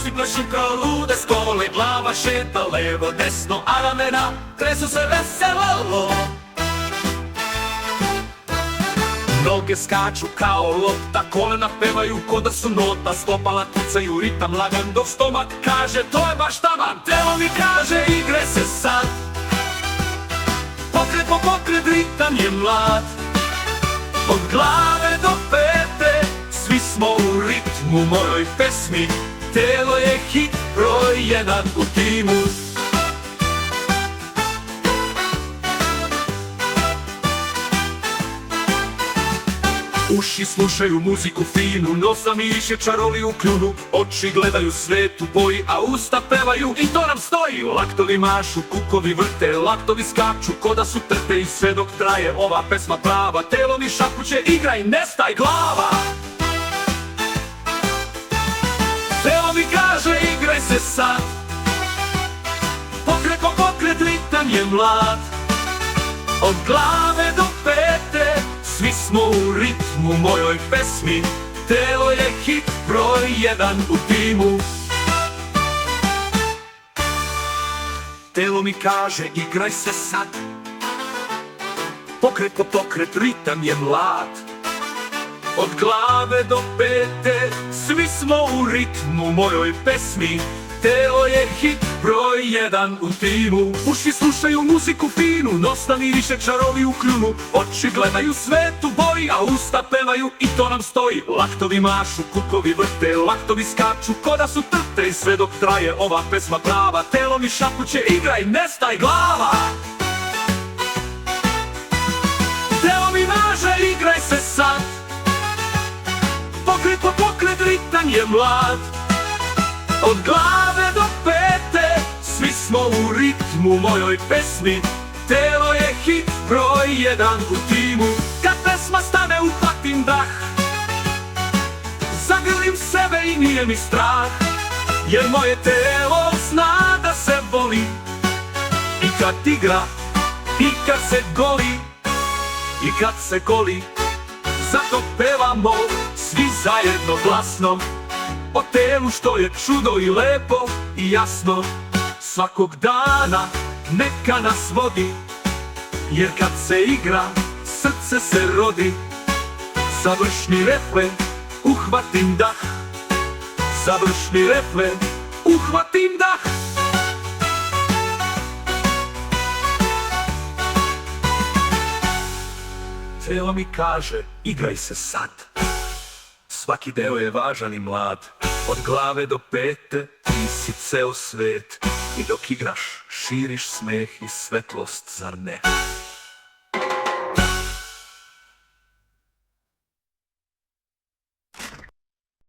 svi plešu kao lude, skole, glava šeta, levo, desno, a ramena tresu se veselo. Noge skaču kao lopta, kolena pevaju ko da su nota, stopala tucaju ritam lagan dok stomak kaže to je baš taman. Telo mi kaže igraj se sad, pokret po pokret, ritam je mlad. Od glave do pete, svi smo u ritmu mojoj pesmi, telo je hit broj 1 u timu. Uši slušaju muziku finu, nosa miriše čaroli u kljunu, oči gledaju svet u boji, a usta pevaju i to nam stoji. Laktovi mašu, kukovi vrte, laktovi skaču ko da su trte, i sve dok traje ova pesma prava, telo mi šapuće igraj, ne staj glava. Telo mi kaže igraj se sad, pokret po pokret, ritam je mlad. Od glave do pete, svi smo u ritmu mojoj pesmi, telo je hit broj 1 u timu. Telo mi kaže igraj se sad, pokret po pokret, ritam je mlad. Od glave do pete, svi smo u ritmu mojoj pesmi, telo je hit broj 1 u timu. Uši slušaju muziku finu, nos namiriše čaroli u kljunu, oči gledaju svet u boji, a usta pevaju i to nam stoji. Laktovi mašu, kukovi vrte, laktovi skaču ko da su trte, i sve dok traje ova pesma prava, telo mi šapuće igraj, ne staj glava. Telo mi naže igraj se sad, pokret po pokret, ritam je mlad. Od glave do pete, svi smo u ritmu mojoj pesmi, telo je hit broj 1 u timu. Kad pesma stane uhvatim dah, zagrlim sebe i nije mi strah, jer moje telo zna da se voli. I kad igra, i kad se goli, i kad se goli, zato pevamo svi zajedno glasno o telu što je čudo i lepo i jasno. Svakog dana neka nas vodi, jer kad se igra, srce se rodi. Završni refren, uhvatim dah, završni refren, uhvatim dah. Telo mi kaže igraj se sad, svaki deo je važan i mlad. Od glave do pete ti si ceo svet, i dok igraš širiš smeh i svetlost, zar ne?